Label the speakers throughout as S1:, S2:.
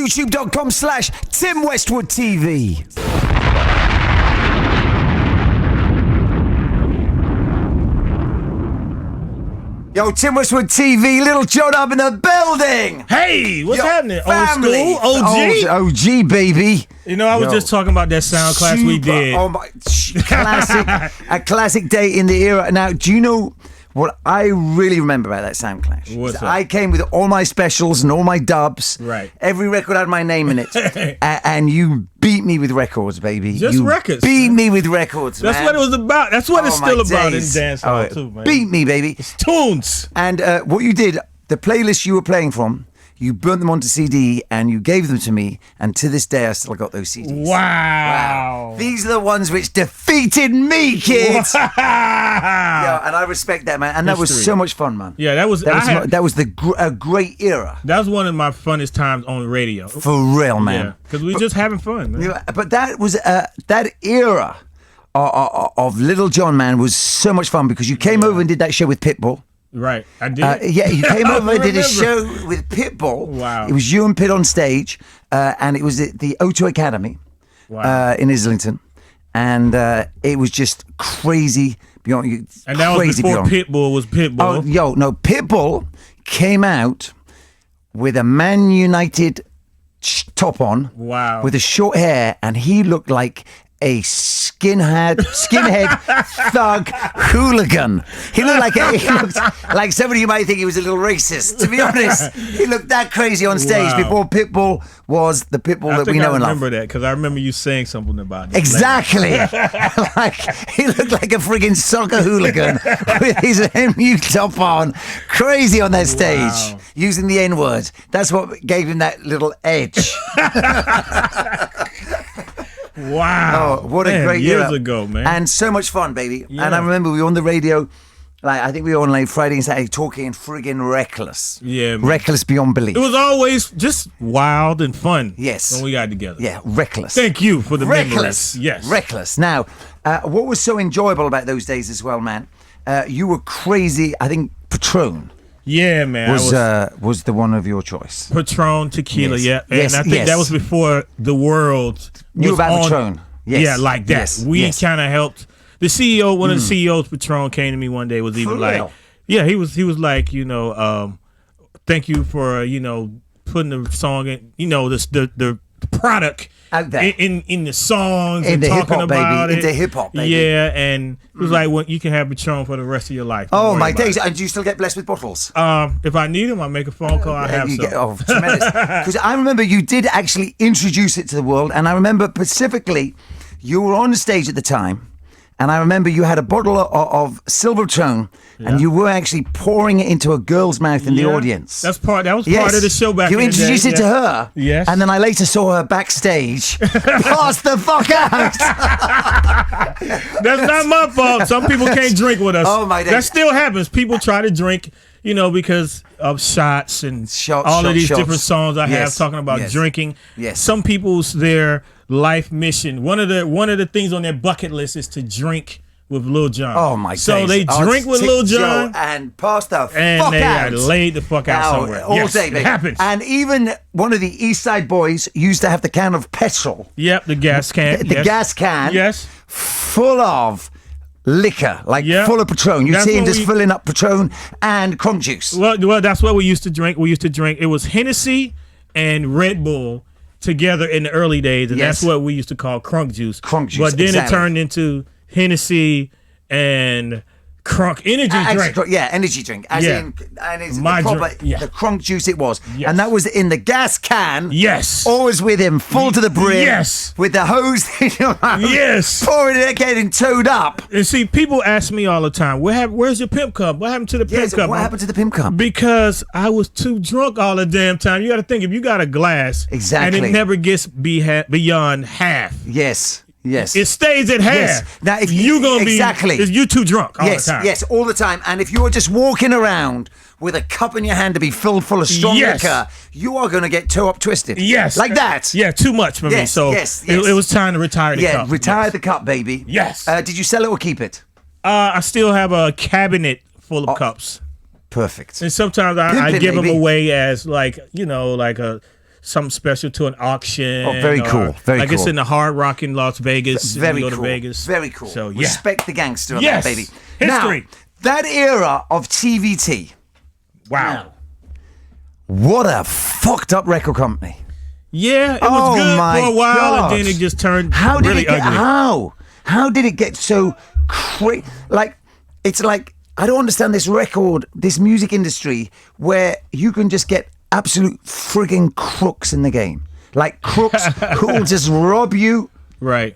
S1: YouTube.com/Tim Westwood TV. Yo, Tim Westwood TV, Lil Jon up in the building.
S2: Hey, what's happening?
S1: Family.
S2: Old school? OG?
S1: OG, baby.
S2: You know, I was just talking about that sound class we did.
S1: Oh, my. Classic. A classic day in the era. Now, do you know what I really remember about that sound clash?
S2: What's that?
S1: I came with all my specials and all my dubs.
S2: Right.
S1: Every record had my name in it. And you beat me with records, baby.
S2: Just records.
S1: Beat me with records,
S2: That's
S1: man.
S2: what it was about. That's what it's still about in
S1: days.
S2: dance hall, too, man.
S1: Beat me, baby.
S2: It's tunes.
S1: And what you did, the playlist you were playing from, you burnt them onto CD and you gave them to me. And to this day, I still got those CDs.
S2: Wow.
S1: These are the ones which defeated me, kids.
S2: Wow.
S1: Yeah, and I respect that, man. And that was so much fun, man.
S2: Yeah, that was
S1: a great era.
S2: That was one of my funnest times on the radio.
S1: For real, man.
S2: Yeah, because we just having fun, man.
S1: Yeah, but that was that era of Lil Jon, man, was so much fun because you came over and did that show with Pitbull.
S2: Right, I did.
S1: Yeah, you came over and did a show with Pitbull.
S2: Wow.
S1: It was you and Pitt on stage, and it was at the O2 Academy in Islington. And it was just crazy beyond you.
S2: And that was before Pitbull was Pitbull.
S1: Oh, yo, no, Pitbull came out with a Man United top on.
S2: Wow.
S1: With a short hair, and he looked like a skinhead thug hooligan. He looked like somebody you might think he was a little racist. To be honest, he looked that crazy on stage before Pitbull was the Pitbull that we know and love.
S2: I remember that because I remember you saying something about it.
S1: Exactly. Like he looked like a friggin' soccer hooligan with his MU top on, crazy on that stage, using the N-word. That's what gave him that little edge.
S2: Wow.
S1: Oh, what a great
S2: years
S1: era.
S2: ago, man.
S1: And so much fun, baby.
S2: Yeah.
S1: And I remember we were on the radio, like I think we were on like Friday and Saturday talking friggin' reckless.
S2: Yeah, man.
S1: Reckless beyond belief.
S2: It was always just wild and fun.
S1: Yes.
S2: When we got together.
S1: Yeah, reckless.
S2: Thank you for the
S1: reckless.
S2: memories. Yes.
S1: Reckless. Now, what was so enjoyable about those days as well, man, you were crazy, I think Patron.
S2: Yeah, man.
S1: Was the one of your choice.
S2: Patron tequila,
S1: yes.
S2: yeah. And I think that was before the world was
S1: you about
S2: on,
S1: Patron. Yes.
S2: Yeah, like that.
S1: Yes.
S2: We kind of helped. The CEO, one of the CEOs, Patron, came to me one day, was even yeah, he was like, thank you for, putting the song in, the product
S1: out there
S2: in the songs
S1: in
S2: and
S1: the
S2: talking
S1: hip-hop,
S2: about
S1: baby.
S2: it.
S1: Into hip-hop, baby.
S2: Yeah, and it was like, well, you can have Patron for the rest of your life.
S1: Oh, my days. And do you still get blessed with bottles?
S2: If I need them, I make a phone call, I have some.
S1: Tremendous. Because I remember you did actually introduce it to the world, and I remember specifically you were on stage at the time, and I remember you had a bottle of Silver Patron, and you were actually pouring it into a girl's mouth in the audience.
S2: That was part of the show back
S1: you
S2: in the day.
S1: You introduced it to her.
S2: Yes.
S1: And then I later saw her backstage. Pass the fuck out.
S2: That's not my fault. Some people can't drink with us.
S1: Oh, my days.
S2: That still happens. People try to drink, because of shots and all of these different songs I have talking about drinking.
S1: Yes.
S2: Some people's their life mission. One of the things on their bucket list is to drink with Lil Jon.
S1: Oh my!
S2: So they drink with Lil Jon
S1: and pass the fuck out.
S2: And they laid the fuck out somewhere.
S1: All day, baby.
S2: It happens.
S1: And even one of the East Side boys used to have the can of petrol.
S2: Yep, the gas can.
S1: The gas can.
S2: Yes.
S1: Full of liquor, full of Patron. You see him just filling up Patron and Crunk juice.
S2: Well, that's what we used to drink. It was Hennessy and Red Bull together in the early days, and that's what we used to call Crunk juice.
S1: Crunk juice,
S2: but then it turned into Hennessy and Crunk energy drink.
S1: Energy drink. As in, and it's
S2: my
S1: the proper,
S2: drink.
S1: the Crunk juice it was.
S2: Yes.
S1: And that was in the gas can.
S2: Yes.
S1: Always with him, full to the brim.
S2: Yes.
S1: With the hose in your mouth.
S2: Yes.
S1: Pouring it, getting towed up.
S2: And see, people ask me all the time, where's your Pimp Cup? What happened to the Pimp Cup?
S1: What happened to the Pimp Cup?
S2: Because I was too drunk all the damn time. You got to think, if you got a glass and it never gets beyond half.
S1: Yes. Yes,
S2: it stays at half.
S1: Yes. Now, if
S2: you're gonna be you too drunk all the time.
S1: Yes, all the time. And if you're just walking around with a cup in your hand to be filled full of strong liquor, you are going to get toe up twisted.
S2: Yes,
S1: like that.
S2: Yeah, too much for me. So it was time to retire the cup.
S1: Yeah, retire the cup, baby.
S2: Yes.
S1: Did you sell it or keep it?
S2: I still have a cabinet full of cups.
S1: Perfect.
S2: And sometimes I give them away as like a something special to an auction.
S1: Oh, very cool. Very
S2: like
S1: cool.
S2: it's in the Hard Rock in Las Vegas.
S1: Very
S2: go
S1: cool.
S2: To Vegas.
S1: Very cool.
S2: So yeah.
S1: Respect the gangster on
S2: Yes.
S1: that, baby.
S2: History.
S1: Now, that era of TVT.
S2: Wow.
S1: Now, what a fucked up record company.
S2: Yeah, it was good for a while,
S1: God.
S2: and then it just turned
S1: How did
S2: really
S1: it get,
S2: ugly.
S1: How did it get so crazy? Like, it's like, I don't understand this music industry where you can just get absolute frigging crooks in the game. Like crooks who will just rob you
S2: Right.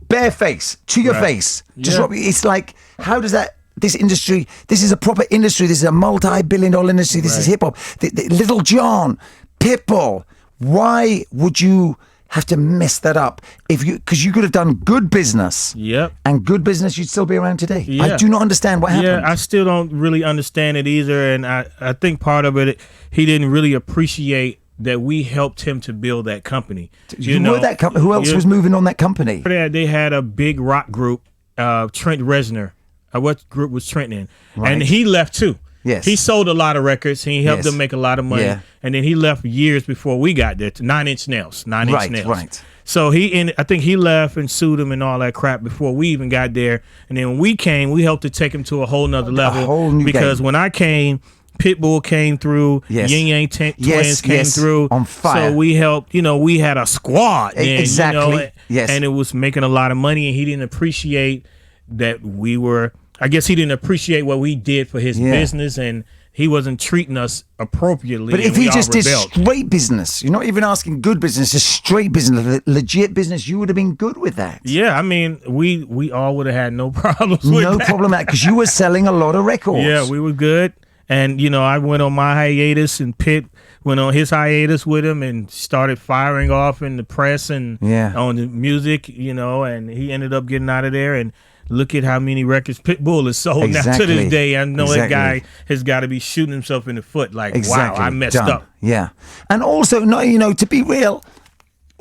S1: bare face, to your face. Just rob you. It's like, how does that... This industry, this is a proper industry. This is a multi-billion-dollar industry. This is hip-hop. Lil Jon, Pitbull. Why would you have to mess that up? Because you could have done good business.
S2: Yep.
S1: And good business, you'd still be around today.
S2: Yeah.
S1: I do not understand what happened.
S2: Yeah, I still don't really understand it either. And I think part of it, he didn't really appreciate that we helped him to build that company.
S1: You know, who else was moving on that company?
S2: They had a big rock group, Trent Reznor. What group was Trent in?
S1: Right.
S2: And he left too.
S1: Yes.
S2: He sold a lot of records. He helped them make a lot of money.
S1: Yeah.
S2: And then he left years before we got there to 9 Inch Nails. 9 Inch Nails.
S1: Right.
S2: So I think he left and sued him and all that crap before we even got there. And then when we came, we helped to take him to a whole nother level.
S1: A whole new
S2: because
S1: game.
S2: When I came, Pitbull came through,
S1: Yes.
S2: Yin Yang Twins came through.
S1: On fire.
S2: So we helped, we had a squad. Then,
S1: Exactly. Yes.
S2: And it was making a lot of money, and he didn't appreciate that we were, I guess he didn't appreciate what we did for his business, and he wasn't treating us appropriately.
S1: But if he just did straight business, you're not even asking good business, just straight business, legit business, you would have been good with that.
S2: Yeah, I mean, we all would have had no problems with that.
S1: No problem with that, because you were selling a lot of records.
S2: Yeah, we were good. And, I went on my hiatus, and Pitt went on his hiatus with him and started firing off in the press and on the music, and he ended up getting out of there. And look at how many records Pitbull has sold now to this day. I know that guy has got to be shooting himself in the foot like, wow, I messed up.
S1: Yeah. And also, to be real,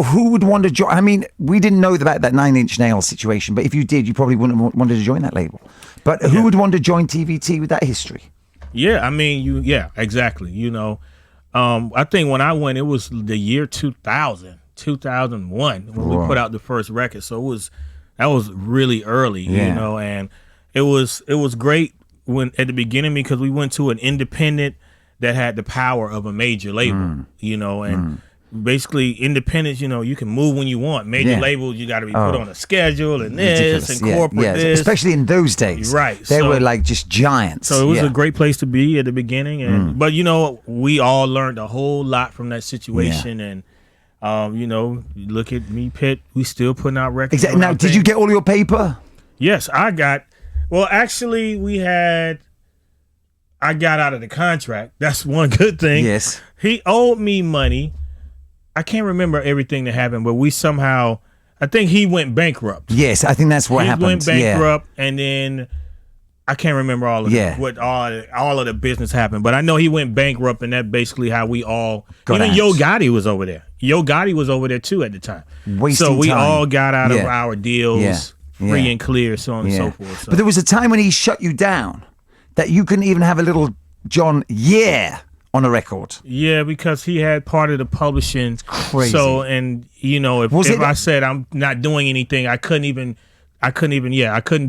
S1: who would want to join? I mean, we didn't know about that 9 Inch Nails situation, but if you did, you probably wouldn't have wanted to join that label. But who would want to join TVT with that history?
S2: Yeah, I mean, exactly. I think when I went, it was the year 2001 when we put out the first record. So that was really early, and it was great when at the beginning because we went to an independent that had the power of a major label, and basically independents, you can move when you want. Major labels, you got to be put on a schedule and this and corporate this.
S1: Especially in those days.
S2: Right.
S1: They were like just giants.
S2: So it was a great place to be at the beginning. And but we all learned a whole lot from that situation. And look at me, Pitt, we still putting out records.
S1: Exactly. Now, did you get all your paper?
S2: Yes, I got. Well, actually, I got out of the contract. That's one good thing.
S1: Yes.
S2: He owed me money. I can't remember everything that happened, but I think he went bankrupt.
S1: Yes, I think that's what happened.
S2: He went bankrupt, and then I can't remember all of what all of the business happened. But I know he went bankrupt, and that's basically how we all got out. Yo Gotti was over there. Yo Gotti was over there too at the time.
S1: So
S2: we all got out of our deals free and clear, so on and so forth. So.
S1: But there was a time when he shut you down that you couldn't even have a Lil Jon on a record.
S2: Yeah, because he had part of the publishing. It's
S1: crazy.
S2: So, and if I said I'm not doing anything, I couldn't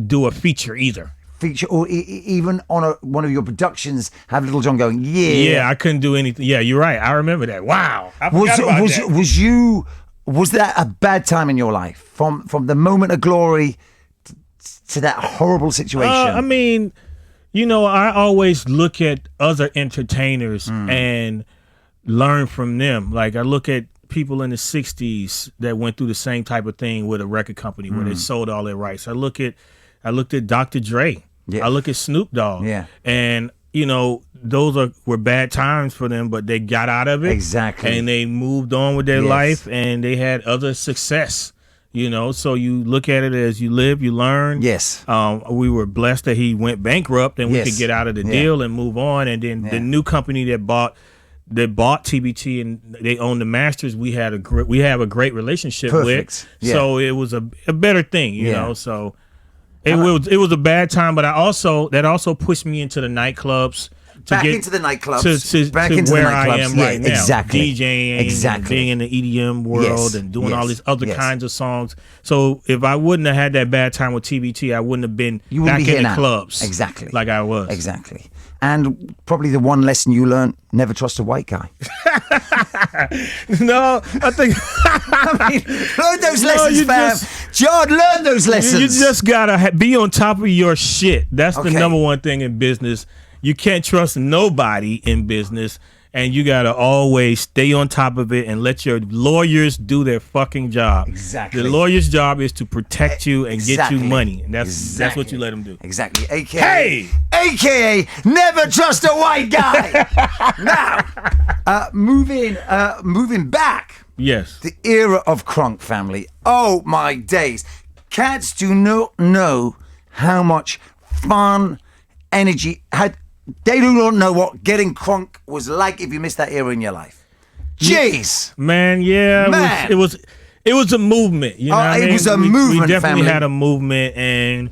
S2: do a feature either.
S1: Feature or even on one of your productions have Lil Jon going,
S2: Yeah, I couldn't do anything. Yeah, you're right. I remember that. Wow. I forgot about that.
S1: Was that a bad time in your life? From the moment of glory to that horrible situation?
S2: I mean, I always look at other entertainers and learn from them. Like I look at people in the 60s that went through the same type of thing with a record company where they sold all their rights. I looked at Dr. Dre. Yeah. I look at Snoop Dogg.
S1: Yeah.
S2: And those were bad times for them, but they got out of it.
S1: Exactly.
S2: And they moved on with their life, and they had other success. So you look at it as you live, you learn.
S1: Yes.
S2: We were blessed that he went bankrupt and we could get out of the deal and move on. And then the new company that bought TVT and they own the masters, we have a great relationship with. Yeah. So it was a better thing, you know. So it was a bad time, but that also pushed me into the nightclubs.
S1: back
S2: get
S1: into the nightclubs,
S2: to
S1: into
S2: where
S1: the
S2: I am right now.
S1: Exactly.
S2: DJing, and being in the EDM world, and doing all these other kinds of songs. So if I wouldn't have had that bad time with TVT, I wouldn't have been back in the clubs.
S1: Exactly.
S2: Like I was.
S1: Exactly. And probably the one lesson you learned: never trust a white guy.
S2: No, I think.
S1: I mean, learn those lessons, fam. John, learn those lessons.
S2: You just gotta be on top of your shit. That's the number one thing in business. You can't trust nobody in business, and you gotta always stay on top of it and let your lawyers do their fucking job.
S1: Exactly.
S2: The lawyer's job is to protect you and get you money, and that's what you let them do.
S1: Exactly. AKA, never trust a white guy. Now, moving back.
S2: Yes.
S1: The era of Crunk, family. Oh my days. Cats do not know how much fun, energy they do not know what getting Crunk was like if you missed that era in your life. Jeez.
S2: Man, yeah. It was a movement. You know what I mean?
S1: It was a movement,
S2: we definitely
S1: family.
S2: had a movement, and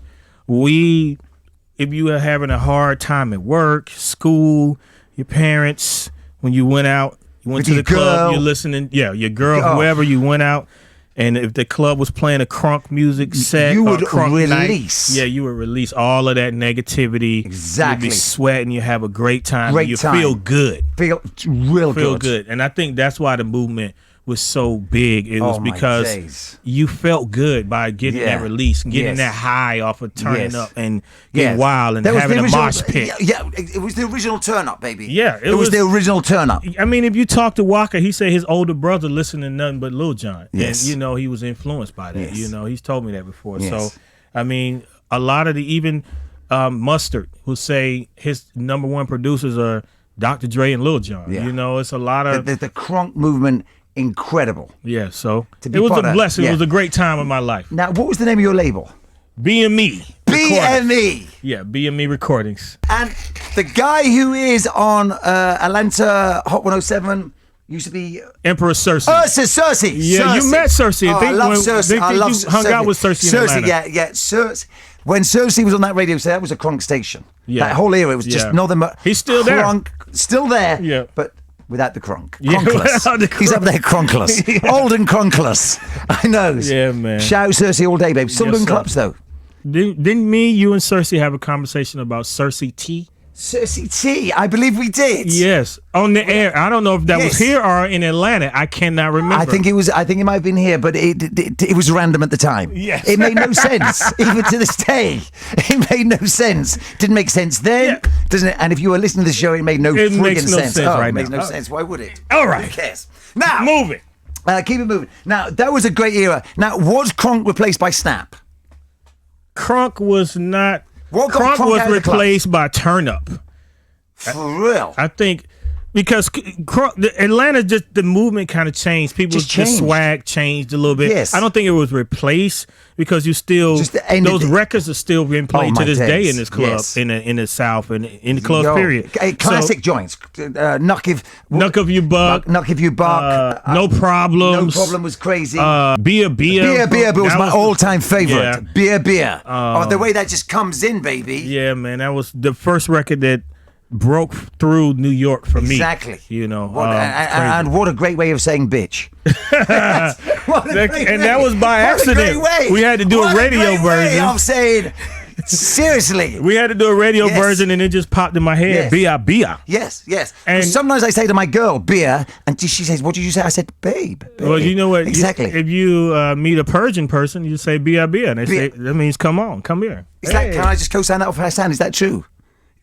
S2: if you were having a hard time at work, school, your parents, when you went out, you went to the club, you're listening, your girl, whoever, you went out, and if the club was playing a Crunk music set,
S1: you would
S2: Crunk
S1: release.
S2: Night, you would release all of that negativity.
S1: Exactly.
S2: You'd be sweating, you have a great time. Feel good.
S1: Feel real
S2: Feel
S1: good.
S2: good. And I think that's why the movement was so big. It was because you felt good by getting that release, getting that high off of turning up and getting wild and having a mosh pit.
S1: Yeah, it was the original turn up, baby.
S2: Yeah,
S1: it was the original turn up.
S2: I mean, if you talk to Walker, he said his older brother listened to nothing but Lil Jon.
S1: Yes.
S2: And, he was influenced by that.
S1: Yes.
S2: He's told me that before.
S1: Yes.
S2: So, I mean, a lot of even Mustard, who say his number one producers are Dr. Dre and Lil Jon.
S1: Yeah.
S2: It's a lot of...
S1: The Crunk movement, incredible.
S2: Yeah, so it was a blessing. It was a great time of my life.
S1: Now, what was the name of your label?
S2: BME.
S1: BME.
S2: Yeah, BME Recordings.
S1: And the guy who is on Atlanta Hot 107 used to be
S2: Emperor Cersei.
S1: Cersei.
S2: Yeah,
S1: Cersei.
S2: You met Cersei.
S1: I love Cersei. I love
S2: you hung out with Cersei in Atlanta.
S1: Yeah. Cersei. When Cersei was on that radio, so that was a Crunk station. Yeah. That whole era, it was just nothing but
S2: he's still
S1: Crunk, still there.
S2: Yeah.
S1: But without the Crunk.
S2: Yeah,
S1: Crunkless. He's up there crunkless. Old and crunkless. I know.
S2: Yeah, man.
S1: Shout out Cersei all day, babe. Still doing clubs, though.
S2: Didn't you and Cersei have a conversation about Cersei T?
S1: Cersei T, I believe we did.
S2: Yes, on the air. I don't know if that was here or in Atlanta. I cannot remember.
S1: I think it might have been here, but it was random at the time.
S2: Yes.
S1: It made no sense, even to this day. It made no sense. Didn't make sense then, doesn't it? And if you were listening to the show, it made no friggin' sense.
S2: It
S1: makes no sense. Why would it?
S2: All right.
S1: Who cares? Now,
S2: move it.
S1: Keep it moving. Now, that was a great era. Now, was Crunk replaced by Snap?
S2: Crunk was not.
S1: Crunk
S2: was replaced by Turn Up.
S1: For real?
S2: I think because Atlanta, just the movement kind of changed. People, the swag changed a little bit.
S1: Yes.
S2: I don't think it was replaced because you still those records are still being played to this day in this club in the South and in the club period.
S1: Classic joints. Knock if you buck.
S2: No Problems.
S1: No Problem was crazy.
S2: Beer
S1: was my all-time favorite. Yeah. Beer. The way that just comes in, baby.
S2: Yeah, man, that was the first record that broke through New York for me.
S1: Exactly.
S2: And
S1: what a great way of saying bitch.
S2: That was by accident. We had to do a radio version.
S1: I'm saying, seriously.
S2: We had to do a radio version and it just popped in my head. Beer.
S1: Yes. And sometimes I say to my girl, beer, and she says, what did you say? I said, babe.
S2: Well, you know what?
S1: Exactly.
S2: If you meet a Persian person, you say beer. And they say, that means come on, come here.
S1: Can I just co-sign that off her stand? Is that true?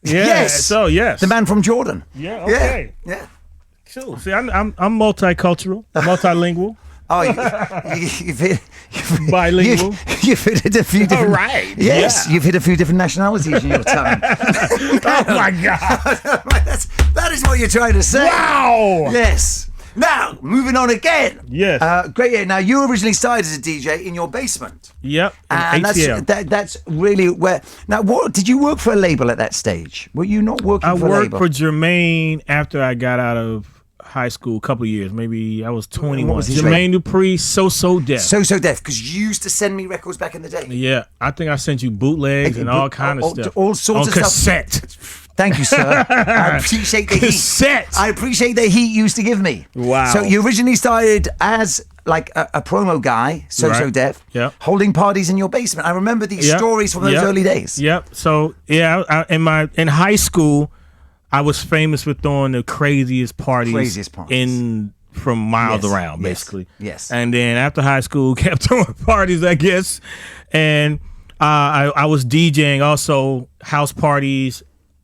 S2: Yeah,
S1: yes.
S2: So yes,
S1: the man from Jordan.
S2: Yeah. Okay.
S1: Yeah.
S2: Cool. See, I'm multicultural, multilingual.
S1: Oh, you've hit
S2: bilingual.
S1: You've hit a few different.
S2: All right.
S1: Yes, you've hit a few different nationalities in your time.
S2: Oh my God.
S1: That is what you're trying to say.
S2: Wow.
S1: Yes. Now, moving on again.
S2: Yes.
S1: Great. Yeah. Now, you originally started as a DJ in your basement.
S2: Yep.
S1: And that's really where. Now, what did you work for a label at that stage? Were you not working for a label?
S2: I worked for Jermaine after I got out of high school, a couple of years. Maybe I was 21. What was Jermaine Dupri, So Def.
S1: So Def, because you used to send me records back in the day.
S2: Yeah. I think I sent you bootlegs and all kind of stuff.
S1: All sorts of
S2: cassette.
S1: stuff. Thank you, sir. I appreciate the heat.
S2: Cassettes.
S1: I appreciate the heat you used to give me.
S2: Wow.
S1: So you originally started as like a promo guy, So
S2: Right.
S1: Def,
S2: Yep.
S1: holding parties in your basement. I remember these
S2: Yep.
S1: stories from those
S2: Yep.
S1: early days.
S2: Yep. So yeah, in high school, I was famous for throwing the craziest parties, from miles
S1: Yes,
S2: around,
S1: yes,
S2: basically.
S1: yes.
S2: And then after high school, kept throwing parties, I guess. And I was DJing also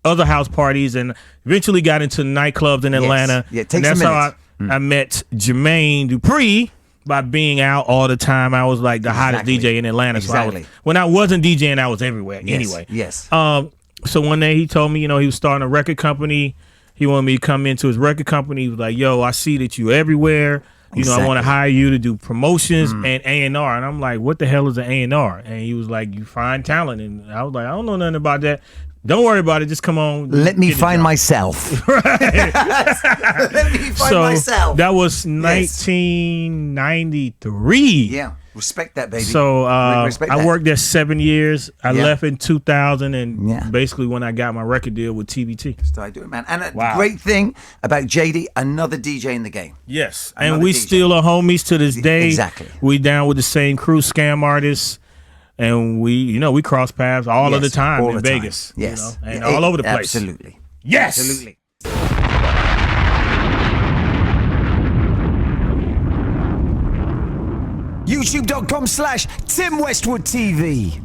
S2: other house parties, and eventually got into nightclubs in Atlanta.
S1: Yeah, it takes
S2: and that's
S1: a
S2: how I met Jermaine Dupri. By being out all the time, I was like the hottest DJ in Atlanta.
S1: Exactly.
S2: So when I wasn't DJing, I was everywhere.
S1: Yes,
S2: Anyway.
S1: yes.
S2: So one day he told me, he was starting a record company. He wanted me to come into his record company. He was like, "Yo, I see that you everywhere. I want to hire you to do promotions and A&R." And I'm like, "What the hell is an A&R?" And he was like, "You find talent." And I was like, "I don't know nothing about that. Don't worry about it. Just come on.
S1: Let me find myself. Let me find myself.
S2: That was 1993.
S1: Yeah. Respect that, baby.
S2: So
S1: Respect
S2: I
S1: that.
S2: worked there 7 years. I left in 2000, and
S1: Yeah.
S2: basically when I got my record deal with TVT.
S1: Started doing, man. And a great thing about JD, another DJ in the game.
S2: Yes,
S1: Another
S2: and we
S1: DJ.
S2: still are homies to this day.
S1: Exactly.
S2: We down with the same crew, Scam Artists, and we cross paths all of the time in Vegas.
S1: Yes,
S2: and all over the place.
S1: Absolutely.
S2: Yes,
S1: Absolutely. YouTube.com/Tim Westwood TV.